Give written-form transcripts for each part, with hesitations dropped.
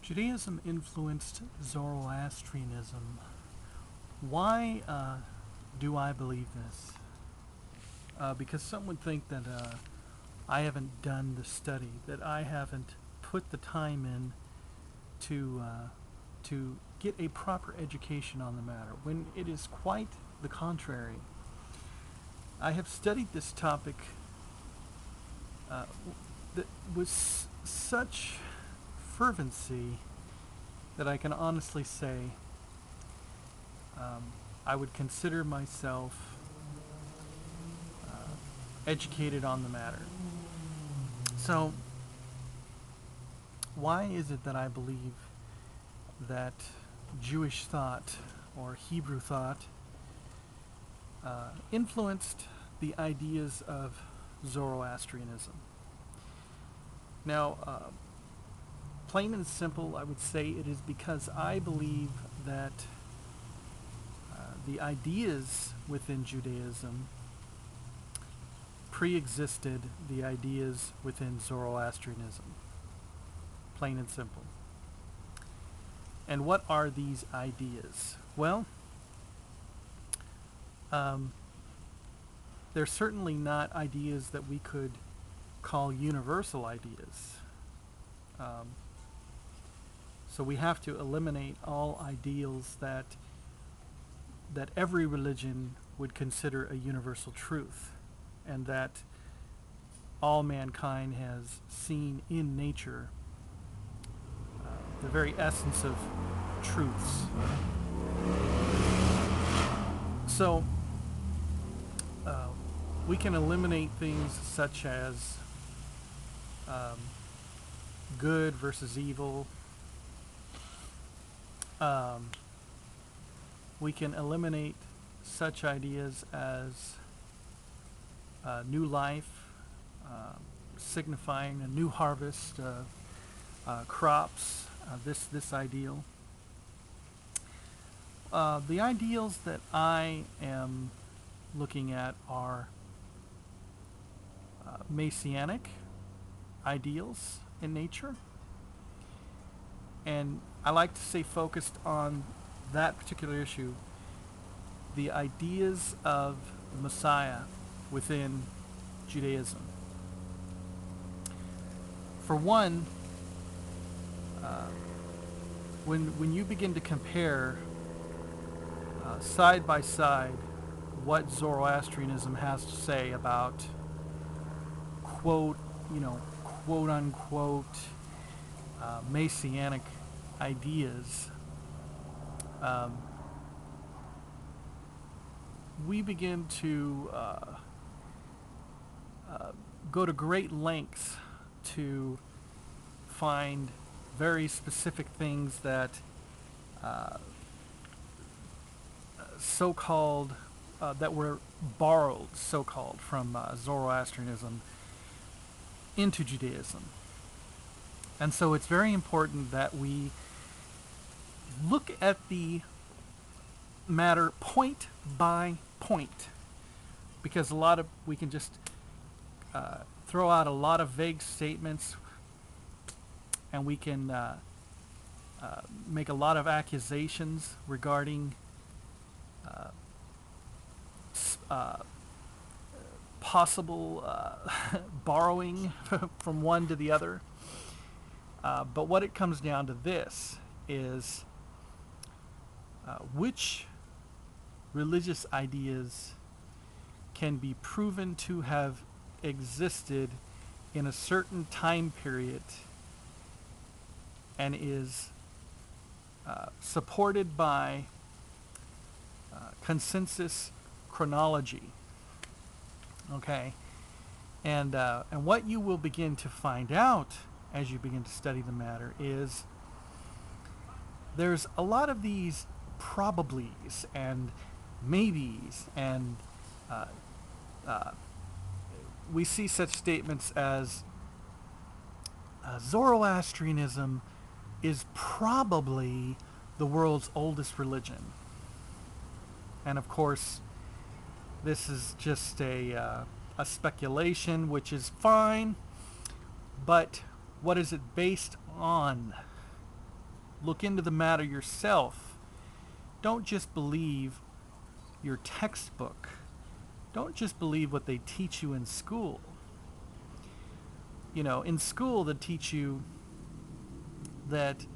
Judaism influenced Zoroastrianism. Why do I believe this? Because some would think that I haven't done the study, that I haven't put the time in to get a proper education on the matter, when it is quite the contrary. I have studied this topic with such fervency that I can honestly say I would consider myself educated on the matter. So, why is it that I believe that Jewish thought or Hebrew thought influenced the ideas of Zoroastrianism? Now, plain and simple, I would say it is because I believe that the ideas within Judaism pre-existed the ideas within Zoroastrianism. Plain and simple. And what are these ideas? Well, they're certainly not ideas that we could call universal ideas. So we have to eliminate all ideals that every religion would consider a universal truth, and that all mankind has seen in nature the very essence of truths. So we can eliminate things such as good versus evil. We can eliminate such ideas as new life, signifying a new harvest, crops, this ideal. The ideals that I am looking at are messianic ideals in nature, and I like to stay focused on that particular issue, the ideas of the Messiah within Judaism. For one, when you begin to compare side by side what Zoroastrianism has to say about quote unquote messianic ideas, we begin to go to great lengths to find very specific things that so-called that were borrowed, so-called, from Zoroastrianism into Judaism. And so it's very important that we look at the matter point by point, because we can just throw out a lot of vague statements, and we can make a lot of accusations regarding possible borrowing from one to the other. But what it comes down to this is which religious ideas can be proven to have existed in a certain time period and is supported by consensus chronology. Okay, and what you will begin to find out as you begin to study the matter is there's a lot of these probablys and maybes, and we see such statements as Zoroastrianism is probably the world's oldest religion. And of course, this is just a speculation, which is fine, but what is it based on? look into the matter yourself. Don't just believe your textbook. Don't just believe what they teach you in school. In school they teach you that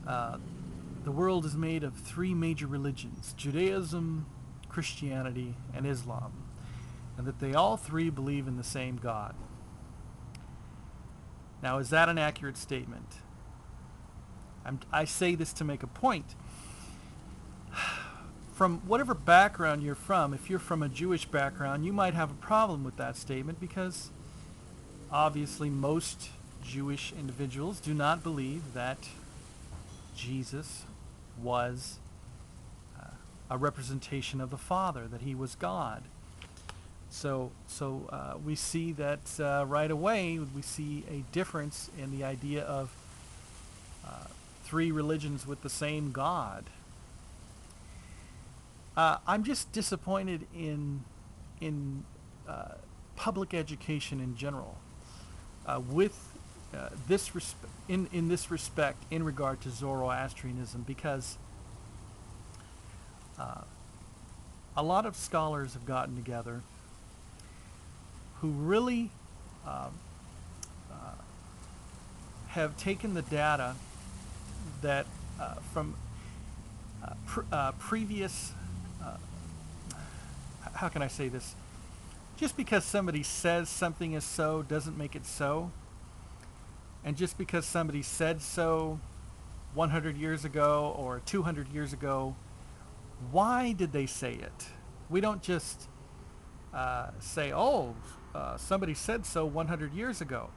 the world is made of three major religions: Judaism, Christianity, and Islam, and that they all three believe in the same God. Now, is that an accurate statement? I say this to make a point. From whatever background you're from, if you're from a Jewish background, you might have a problem with that statement because obviously most Jewish individuals do not believe that Jesus was a representation of the Father, that he was God. So we see that right away. We see a difference in the idea of three religions with the same God. I'm just disappointed in public education in general, with this in this respect in regard to Zoroastrianism, because a lot of scholars have gotten together who really have taken the data that from previous, how can I say this? Just because somebody says something is so doesn't make it so. And just because somebody said so 100 years ago or 200 years ago, why did they say it? We don't just say, oh, somebody said so 100 years ago,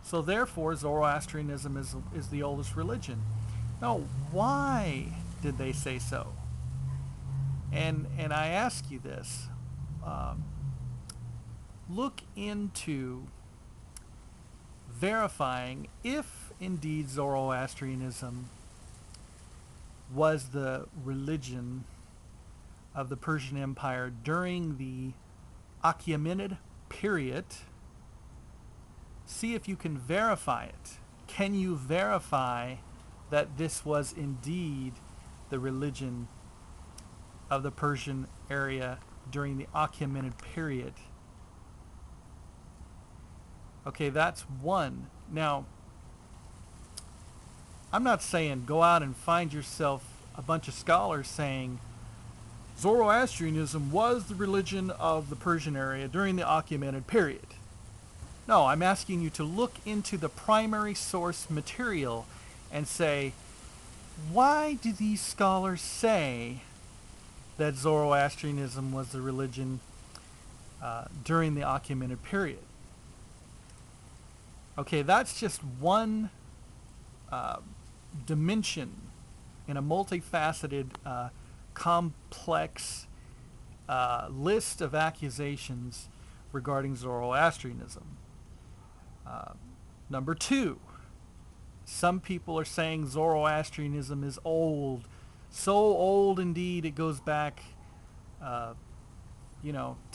so therefore Zoroastrianism is the oldest religion. No, why did they say so? And I ask you this, look into verifying if indeed Zoroastrianism was the religion of the Persian Empire during the Achaemenid period. See if you can verify it. Can you verify that this was indeed the religion of the Persian area during the Achaemenid period? Okay, that's one. Now, I'm not saying go out and find yourself a bunch of scholars saying Zoroastrianism was the religion of the Persian area during the Achaemenid period. No, I'm asking you to look into the primary source material and say, why do these scholars say that Zoroastrianism was the religion during the Achaemenid period? Okay, that's just one dimension in a multifaceted, complex list of accusations regarding Zoroastrianism. Number two, some people are saying Zoroastrianism is old, so old indeed it goes back, to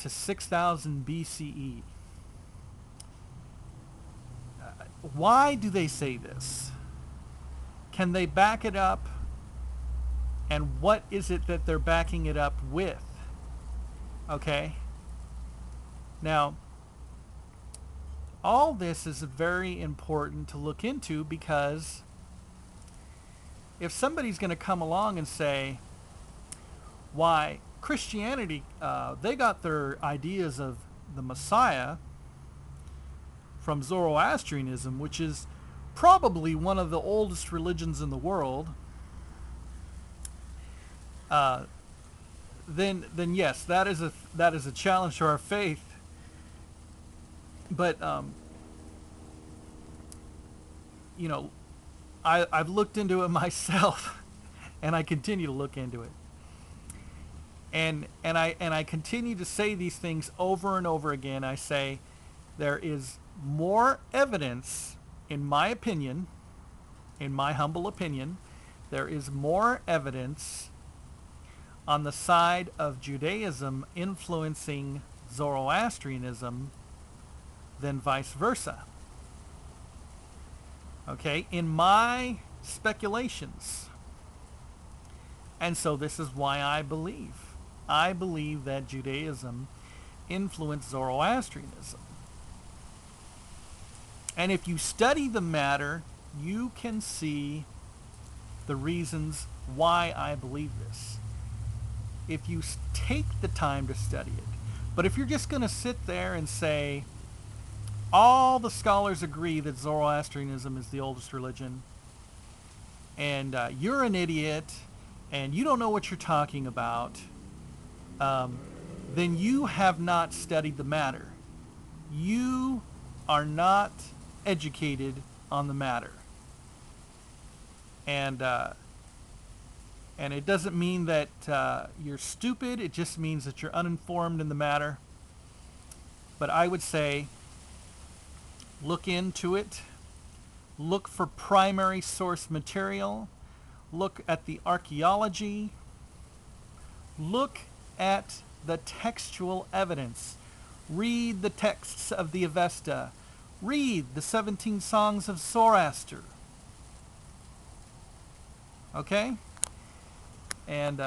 6000 BCE. Why do they say this? Can they back it up? And what is it that they're backing it up with? Okay? Now, all this is very important to look into, because if somebody's going to come along and say, why, Christianity, they got their ideas of the Messiah from Zoroastrianism, which is probably one of the oldest religions in the world, then yes, that is a challenge to our faith. But I've looked into it myself, and I continue to look into it, and I continue to say these things over and over again. I say there is more evidence, in my opinion, in my humble opinion, there is more evidence on the side of Judaism influencing Zoroastrianism than vice versa. Okay, in my speculations. And so this is why I believe. I believe that Judaism influenced Zoroastrianism. And if you study the matter, you can see the reasons why I believe this. If you take the time to study it. But if you're just going to sit there and say, all the scholars agree that Zoroastrianism is the oldest religion, and you're an idiot, and you don't know what you're talking about, then you have not studied the matter. You are not educated on the matter. And it doesn't mean that you're stupid. It just means that you're uninformed in the matter. But I would say, look into it. Look for primary source material. Look at the archaeology. Look at the textual evidence. Read the texts of the Avesta. Read the 17 Songs of Zoroaster. Okay? And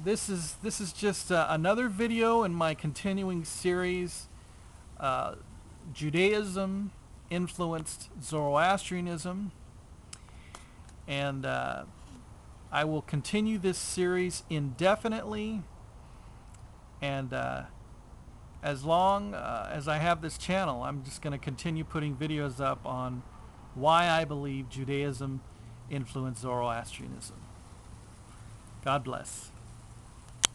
this is just another video in my continuing series. Judaism influenced Zoroastrianism, and I will continue this series indefinitely, and as long as I have this channel, I'm just going to continue putting videos up on why I believe Judaism influenced Zoroastrianism. God bless.